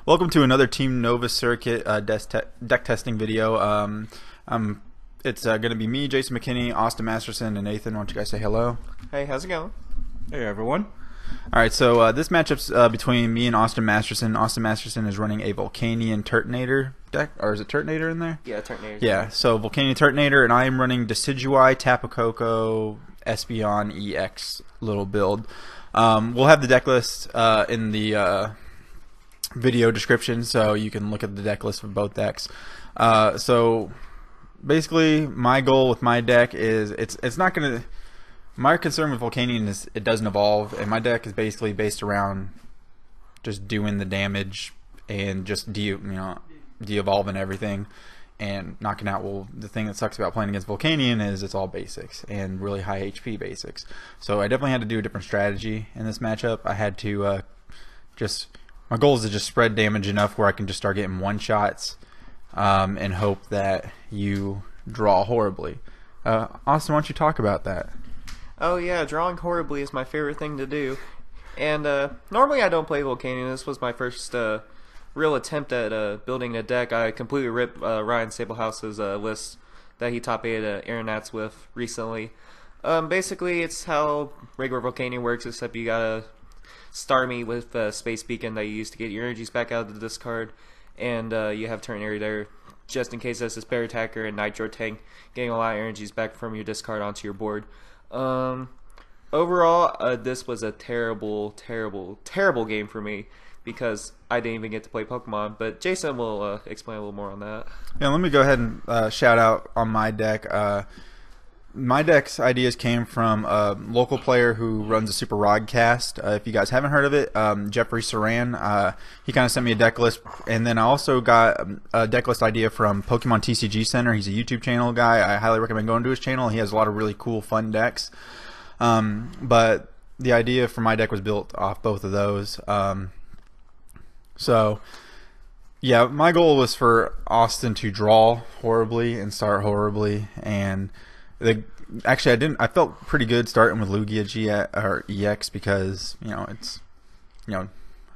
Welcome to another Team Nova Circuit deck testing video. It's going to be me, Jason McKinney, Austin Maasterson, and Nathan. Why don't you guys say hello? Hey, how's it going? Hey everyone. Alright, so this matchup's between me and Austin Maasterson. Austin Maasterson is running a Volcanion Turtonator deck, or is it Turtonator in there? Yeah, Turtonator. Yeah, so Volcanion Turtonator, and I am running Decidueye, Tapu Koko, Espeon EX little build. We'll have the deck list in the video description, so you can look at the deck list for both decks. So basically, my goal with my deck is it's not gonna. My concern with Volcanion is it doesn't evolve, and my deck is basically based around just doing the damage and just de-evolving everything and knocking out. Well, the thing that sucks about playing against Volcanion is it's all basics and really high HP basics. So I definitely had to do a different strategy in this matchup. I had to my goal is to just spread damage enough where I can just start getting one-shots and hope that you draw horribly. Austin, why don't you talk about that? Oh yeah, drawing horribly is my favorite thing to do. And normally I don't play Volcanion. This was my first real attempt at building a deck. I completely ripped Ryan Sablehouse's list that he top 8 Aeronats with recently. Basically, it's how regular Volcanion works, except you got a Starmie with Space Beacon that you use to get your energies back out of the discard, and you have Turtonator just in case there's a spare attacker and Nitro Tank, getting a lot of energies back from your discard onto your board. Overall, this was a terrible game for me because I didn't even get to play Pokemon, but Jason will explain a little more on that. Yeah, let me go ahead and shout out on my deck. My deck's ideas came from a local player who runs a Super Rodcast. If you guys haven't heard of it, Jeffrey Saran, he kind of sent me a deck list, and then I also got a deck list idea from Pokemon TCG Center. He's a YouTube channel guy. I highly recommend going to his channel. He has a lot of really cool, fun decks. But the idea for my deck was built off both of those. So, yeah, my goal was for Austin to draw horribly and start horribly, and actually, I felt pretty good starting with Lugia EX because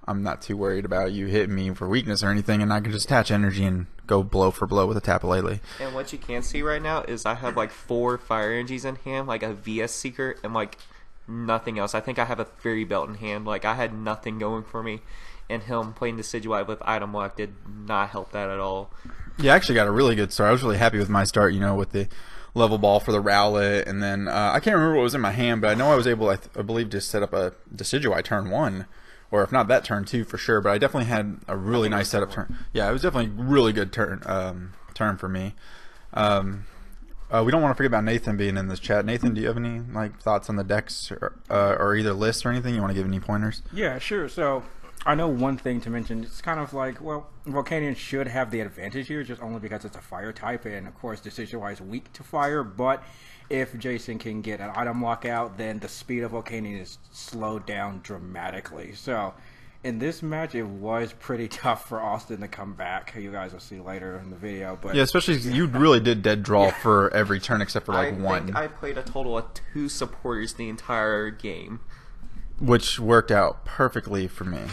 I'm not too worried about you hitting me for weakness or anything, and I can just attach energy and go blow for blow with a Tapu Lele. And what you can't see right now is I have like 4 fire energies in hand, like a VS Seeker, and like nothing else. I think I have a Fairy Belt in hand. Like I had nothing going for me, and him playing Decidueye with item lock did not help that at all. Yeah, I actually got a really good start. I was really happy with my start. With the level ball for the Rowlett, and then I can't remember what was in my hand, but I know I was able, I believe, to set up a Decidueye turn 1, or if not that turn 2 for sure. But I definitely had a really nice setup turn. Yeah, it was definitely a really good turn for me. We don't want to forget about Nathan being in this chat. Nathan, do you have any thoughts on the decks or either lists or anything? You want to give any pointers? Yeah, sure. So I know one thing to mention. It's kind of like, well, Volcanion should have the advantage here, just only because it's a fire type, and of course Decidueye is weak to fire. But if Jason can get an item lockout, then the speed of Volcanion is slowed down dramatically. So in this match, it was pretty tough for Austin to come back. You guys will see later in the video. But yeah, especially you really did dead draw for every turn except for one. Think I played a total of 2 supporters the entire game, which worked out perfectly for me.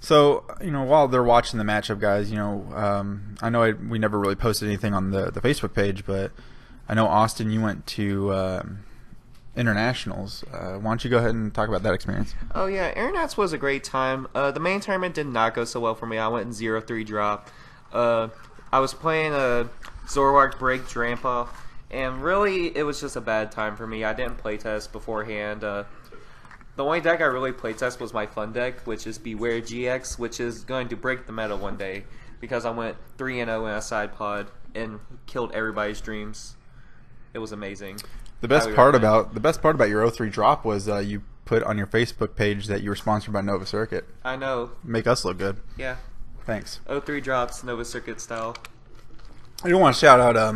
So while they're watching the matchup, guys, I know we never really posted anything on the Facebook page, but I know Austin, you went to internationals. Why don't you go ahead and talk about that experience? Oh yeah, Aeronats was a great time. The main tournament did not go so well for me. I went in 0-3 drop. I was playing a Zoroark Break Drampa, and really it was just a bad time for me. I didn't playtest beforehand. The only deck I really playtest was my fun deck, which is Beware GX, which is going to break the meta one day because I went 3-0 in a side pod and killed everybody's dreams. It was amazing. The best part about your 03 drop was you put on your Facebook page that you were sponsored by Nova Circuit. I know. Make us look good. Yeah. Thanks. 03 drops, Nova Circuit style. I do want to shout out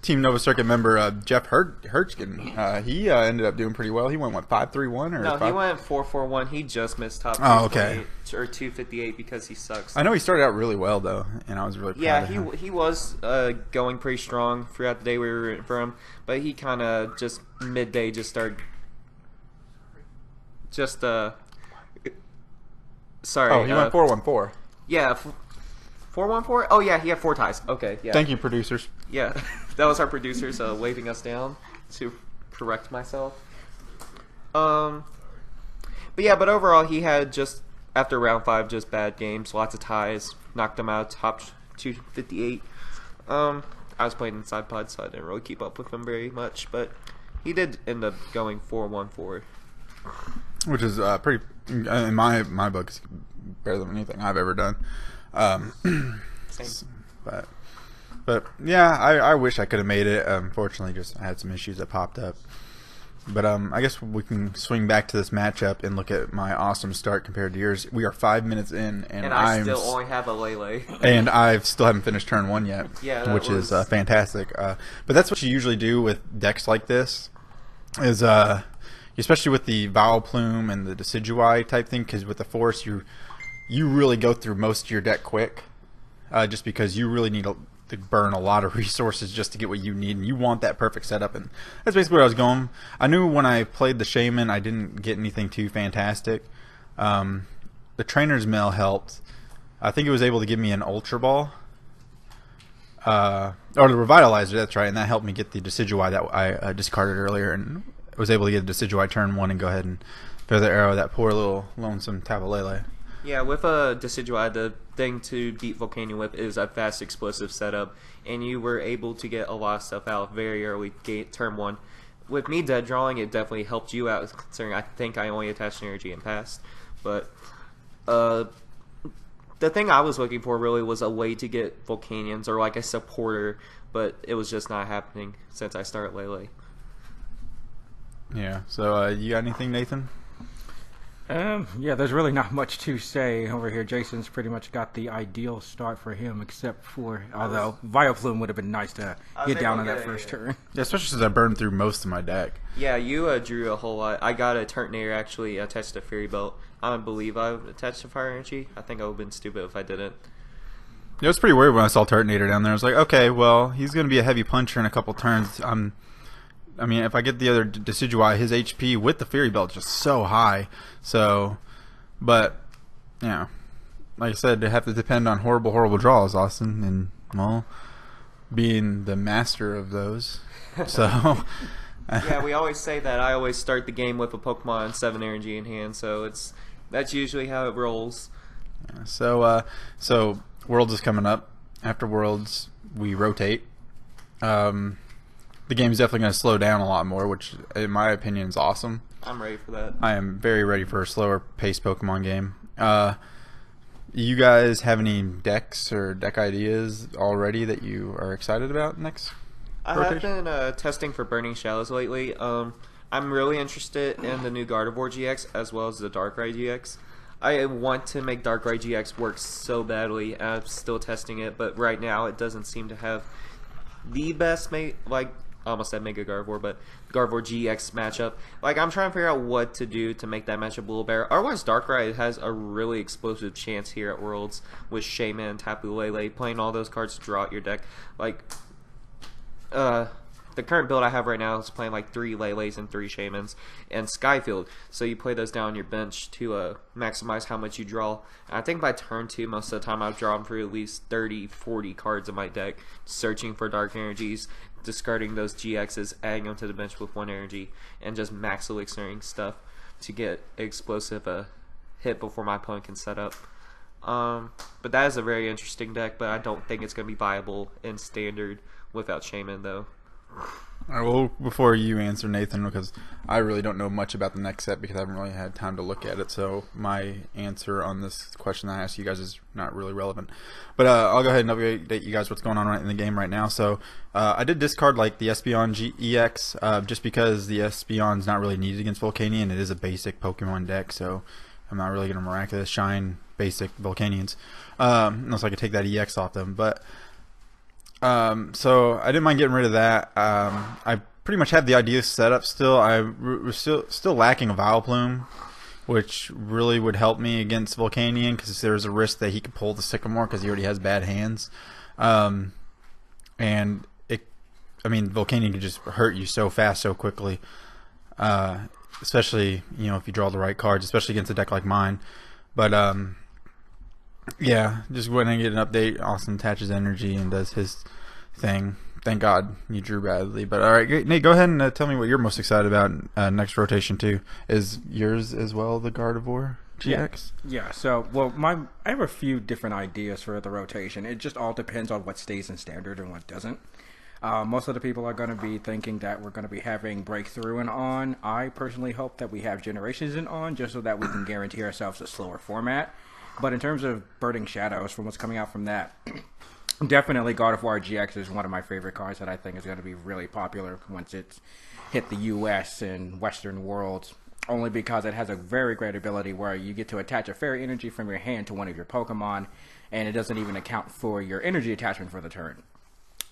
Team Nova Circuit member Jeff Hertzkin. He ended up doing pretty well. He went 5-3-1 or no? He went 4-4-1. He just missed top. Oh, okay. Or 258 because he sucks. I know he started out really well though, and I was really proud of him. Yeah, he was going pretty strong throughout the day we were rooting for him, but he kind of just midday just started Sorry. Oh, he went 4-1-4. Yeah, 4-1-4. Oh yeah, he had 4 ties. Okay, yeah. Thank you, producers. Yeah, that was our producers waving us down to correct myself. But overall, he had just after round 5 just bad games, lots of ties, knocked him out top 258. I was playing inside pod, so I didn't really keep up with him very much, but he did end up going 4-1-4, which is pretty in my book. It's better than anything I've ever done. Same. But yeah, I wish I could have made it. Unfortunately, just I had some issues that popped up. But I guess we can swing back to this matchup and look at my awesome start compared to yours. We are 5 minutes in, and I still only have a Lele. And I still haven't finished turn 1 yet, yeah, which is fantastic. But that's what you usually do with decks like this, is especially with the Vileplume and the Decidueye type thing, because with the Force, you really go through most of your deck quick, just because you really need to burn a lot of resources just to get what you need, and you want that perfect setup, and that's basically where I was going. I knew when I played the Shaymin I didn't get anything too fantastic. The Trainer's Mail helped. I think it was able to give me an Ultra Ball, or the Revitalizer, that's right, and that helped me get the Decidueye that I discarded earlier, and was able to get the Decidueye turn 1 and go ahead and throw the arrow at that poor little lonesome Tapu Lele. Yeah, with a Decidueye, the thing to beat Volcanion with is a fast explosive setup, and you were able to get a lot of stuff out very early turn 1. With me dead drawing, it definitely helped you out, considering I think I only attached energy and passed. But the thing I was looking for really was a way to get Volcanions, or like a supporter, but it was just not happening since I started Lele. Yeah, so you got anything, Nathan? Yeah, there's really not much to say over here. Jason's pretty much got the ideal start for him, except for, although Vileplume would have been nice to get down on that first turn. Yeah, especially since I burned through most of my deck. Yeah, you drew a whole lot. I got a Turtonator actually attached to Fairy Belt. I don't believe I attached to Fire Energy. I think I would have been stupid if I didn't. It was pretty weird when I saw Turtonator down there. I was like, okay, well, he's going to be a heavy puncher in a couple turns. I mean, if I get the other Decidueye, his HP with the Fairy Belt is just so high. So, but, yeah, like I said, they have to depend on horrible draws, Austin, and, well, being the master of those. So, yeah, we always say that. I always start the game with a Pokemon 7 energy in hand, so that's usually how it rolls. Yeah, so Worlds is coming up. After Worlds, we rotate. The game's definitely going to slow down a lot more, which, in my opinion, is awesome. I'm ready for that. I am very ready for a slower paced Pokemon game. You guys have any decks or deck ideas already that you are excited about next rotation? I have been testing for Burning Shadows lately. I'm really interested in the new Gardevoir GX as well as the Darkrai GX. I want to make Darkrai GX work so badly. I'm still testing it, but right now it doesn't seem to have the best I almost said Mega Gardevoir, but Gardevoir GX matchup. Like, I'm trying to figure out what to do to make that matchup a little better. Otherwise, Darkrai has a really explosive chance here at Worlds with Shaymin, Tapu Lele, playing all those cards to draw out your deck. Like, the current build I have right now is playing like 3 Leles and 3 Shaymins and Skyfield. So you play those down on your bench to maximize how much you draw. And I think by turn 2, most of the time I've drawn for at least 30, 40 cards in my deck, searching for Dark Energies, discarding those GXs, adding them to the bench with 1 energy, and just max elixiring stuff to get explosive hit before my opponent can set up. But that is a very interesting deck, but I don't think it's going to be viable in Standard without Shaymin, though. All right, well, before you answer, Nathan, because I really don't know much about the next set because I haven't really had time to look at it, so my answer on this question I asked you guys is not really relevant. But I'll go ahead and update you guys what's going on in the game right now. So I did discard like the Espeon EX just because the Espeon's not really needed against Volcanion. It is a basic Pokemon deck, so I'm not really going to miraculous shine basic Volcanions unless I could take that EX off them. But so I didn't mind getting rid of that. I pretty much have the idea set up still. I was still lacking a Vileplume, which really would help me against Volcanion because there's a risk that he could pull the Sycamore because he already has bad hands. And Volcanion could just hurt you so fast, so quickly. Especially, if you draw the right cards, especially against a deck like mine. But yeah, just when I get an update, Austin attaches energy and does his thing. Thank God you drew badly. But all right, great. Nate, go ahead and tell me what you're most excited about next rotation too. Is yours as well the Gardevoir GX? Yeah. So, well, I have a few different ideas for the rotation. It just all depends on what stays in standard and what doesn't. Most of the people are going to be thinking that we're going to be having Breakthrough and On. I personally hope that we have Generations and On, just so that we can guarantee ourselves a slower format. But in terms of Burning Shadows, from what's coming out from that, definitely Gardevoir GX is one of my favorite cards that I think is going to be really popular once it's hit the US and Western worlds. Only because it has a very great ability where you get to attach a fairy energy from your hand to one of your Pokemon, and it doesn't even account for your energy attachment for the turn.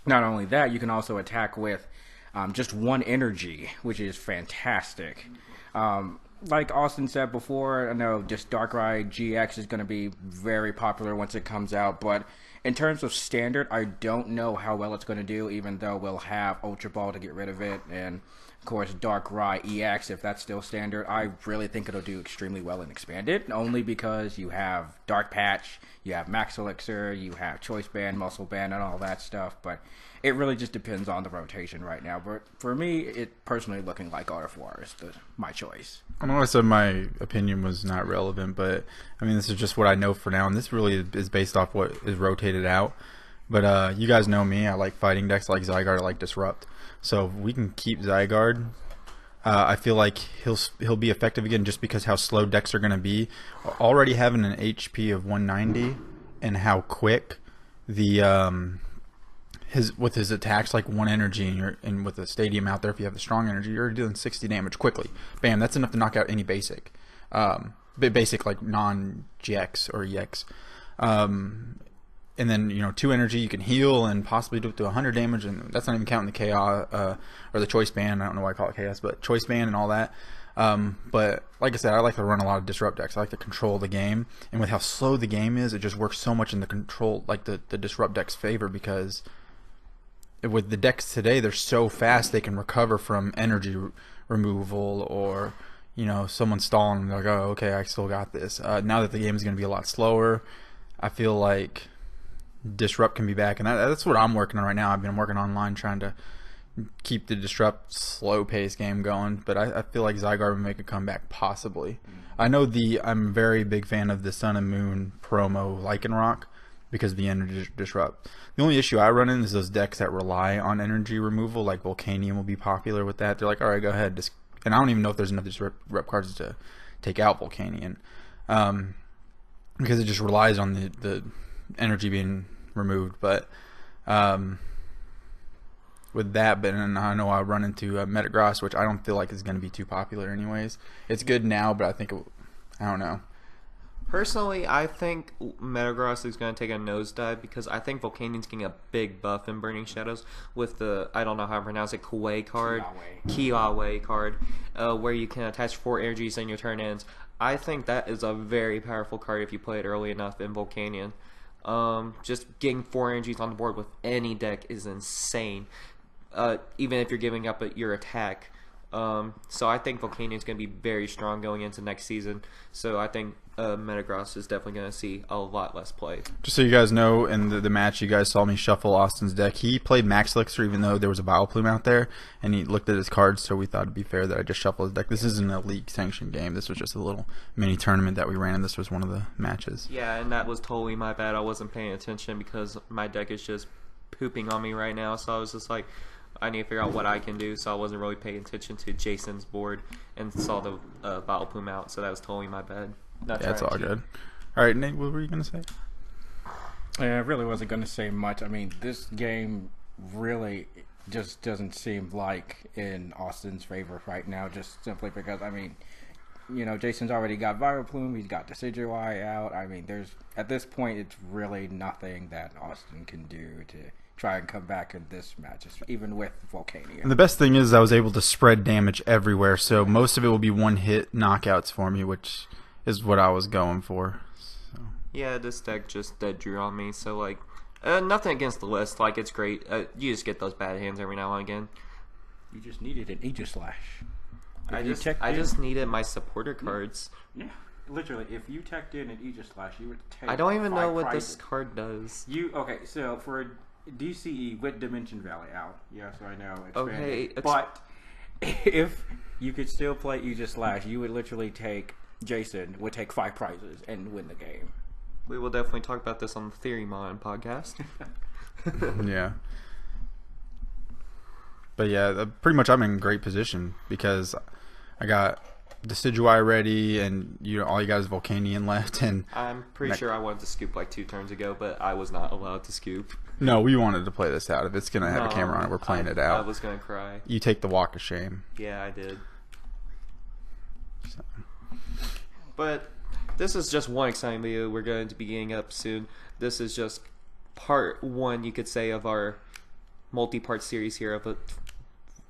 Not only that, you can also attack with just one energy, which is fantastic. Like Austin said before, I know just Darkrai GX is going to be very popular once it comes out, but in terms of standard, I don't know how well it's going to do, even though we'll have Ultra Ball to get rid of it, and of course Darkrai EX, if that's still standard. I really think it'll do extremely well in Expanded, only because you have Dark Patch, you have Max Elixir, you have Choice Band, Muscle Band, and all that stuff, but it really just depends on the rotation right now. But for me, it personally looking like Gardevoir is my choice. I know I said my opinion was not relevant, but I mean, this is just what I know for now, and this really is based off what is rotated out. But you guys know me, I like fighting decks, I like Zygarde, I like Disrupt. So if we can keep Zygarde, I feel like he'll be effective again just because how slow decks are going to be. Already having an HP of 190 and how quick the with his attacks, like one energy, and with the stadium out there, if you have the strong energy, you're doing 60 damage quickly. Bam, that's enough to knock out any basic. Basic like non-GX or EX. And then, 2 energy, you can heal and possibly do up to 100 damage, and that's not even counting the chaos, or the choice band. I don't know why I call it chaos, but choice band and all that. But like I said, I like to run a lot of disrupt decks. I like to control the game, and with how slow the game is, it just works so much in the control, like the disrupt deck's favor, because with the decks today, they're so fast they can recover from energy removal, or someone stalling them. They're like, oh, okay, I still got this. Now that the game is going to be a lot slower, I feel like Disrupt can be back, and that's what I'm working on right now. I've been working online trying to keep the Disrupt slow-paced game going, but I feel like Zygarde would make a comeback, possibly. I know I'm a very big fan of the Sun and Moon promo Lycanroc because of the energy Disrupt. The only issue I run in is those decks that rely on energy removal, like Volcanion will be popular with that. They're like, all right, go ahead. And I don't even know if there's enough Disrupt cards to take out Volcanion, because it just relies on the energy being removed. But with that, but I know I run into Metagross, which I don't feel like is going to be too popular anyways. It's good now, but I think I don't know. Personally, I think Metagross is going to take a nosedive because I think Volcanion's getting a big buff in Burning Shadows with the, I don't know how to pronounce it, Kiawe card, where you can attach 4 energies in your turn ends. I think that is a very powerful card if you play it early enough in Volcanion. Just getting 4 energies on the board with any deck is insane, even if you're giving up your attack. So I think Volcanion is going to be very strong going into next season. So I think Metagross is definitely going to see a lot less play. Just so you guys know, in the match you guys saw me shuffle Austin's deck, he played Max Elixir even though there was a Vileplume out there, and he looked at his cards, so we thought it'd be fair that I just shuffle his deck. This isn't a league sanctioned game. This was just a little mini tournament that we ran, and this was one of the matches. Yeah, and that was totally my bad. I wasn't paying attention because my deck is just pooping on me right now, so I was just like, I need to figure out what I can do, so I wasn't really paying attention to Jason's board and saw the Vileplume out, so that was totally my bad. Yeah, it's all good. All right, Nate, what were you going to say? I really wasn't going to say much. I mean, this game really just doesn't seem like in Austin's favor right now, just simply because, I mean, Jason's already got Vileplume, he's got Decidueye out. I mean, at this point, it's really nothing that Austin can do to try and come back in this match, even with Volcanion. And the best thing is I was able to spread damage everywhere, so most of it will be one-hit knockouts for me, which is what I was going for. So. Yeah, this deck just dead drew on me, so like, nothing against the list. Like, it's great. You just get those bad hands every now and again. You just needed an Aegislash. I just needed my supporter cards. Yeah. literally, if you teched in an Aegislash, you would take. I don't even 5 know what prizes. this card does. Okay, so for DCE with Dimension Valley out, yes, I know. Okay, but if you could still play Aegislash, you would literally take Jason would take 5 prizes and win the game. We will definitely talk about this on the Theorymon podcast. Yeah. But yeah, pretty much I'm in great position because I got Decidueye ready, and all you got is Volcanion left, and I'm pretty sure I wanted to scoop like 2 turns ago, but I was not allowed to scoop. no, we wanted to play this out. If it's gonna have a camera on it, we're playing it out. I was gonna cry. You take the walk of shame. Yeah, I did. So. But this is just one exciting video we're going to be getting up soon. This is just part 1, you could say, of our multi-part series here of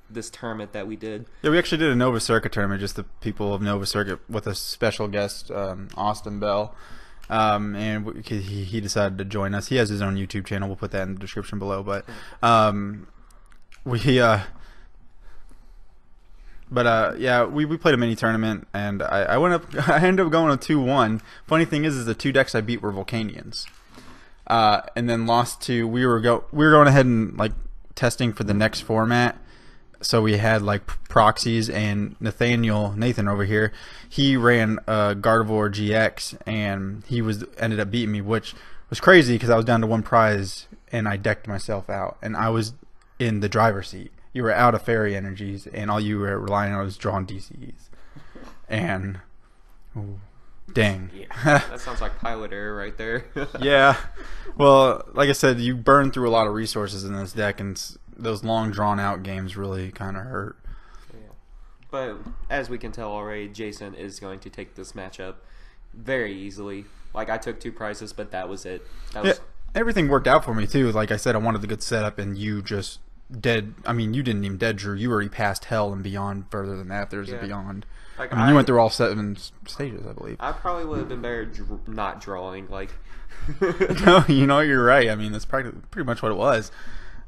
this tournament that we did. Yeah, we actually did a Nova Circuit tournament, just the people of Nova Circuit, with a special guest, Austin Bell. And he decided to join us. He has his own YouTube channel. We'll put that in the description below. But we played a mini tournament, and I ended up going a 2-1. Funny thing is the 2 decks I beat were Volcanions, and then lost to we were going ahead and like testing for the next format. So we had like proxies, and Nathan over here, he ran Gardevoir GX, and he ended up beating me, which was crazy because I was down to 1 prize and I decked myself out, and I was in the driver's seat. You were out of fairy energies, and all you were relying on was drawing DCs. And dang, yeah, that sounds like pilot error right there. Yeah, well, like I said, you burn through a lot of resources in this deck, and those long drawn out games really kind of hurt. Yeah. But as we can tell already, Jason is going to take this matchup very easily. Like, I took 2 prizes, but that was it. Everything worked out for me too. Like I said, I wanted the good setup, and you just you didn't even dead Drew. You already passed hell and beyond. Further than that, there's a beyond. Like, you went through all 7 stages, I believe. I probably would have been better not drawing. Like, no, you're right. I mean, that's pretty much what it was.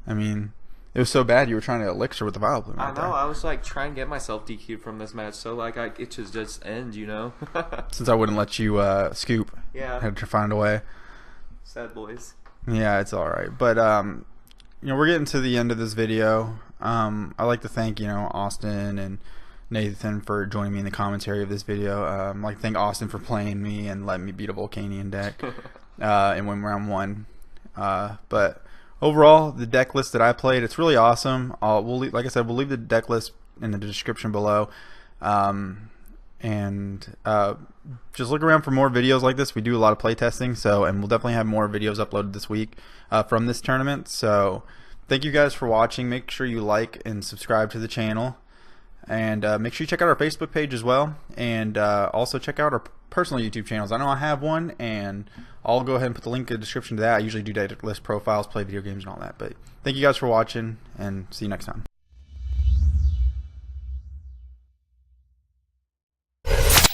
I mean, it was so bad you were trying to elixir with the Vileplume. I know. I was like trying to get myself DQ'd from this match, so like it should just end, Since I wouldn't let you scoop. Yeah. I had to find a way. Sad boys. Yeah, it's all right. But we're getting to the end of this video. I'd like to thank Austin and Nathan for joining me in the commentary of this video. I'd like to thank Austin for playing me and letting me beat a Volcanion deck and win round 1. But overall, the deck list that I played, it's really awesome. Like I said, we'll leave the deck list in the description below. Just look around for more videos like this. We do a lot of play testing, and we'll definitely have more videos uploaded this week from this tournament. So thank you guys for watching. Make sure you like and subscribe to the channel, and make sure you check out our Facebook page as well, and also check out our personal YouTube channels. I know I have one, and I'll go ahead and put the link in the description to that. I usually do Decklist profiles, play video games, and all that. But thank you guys for watching, and see you next time.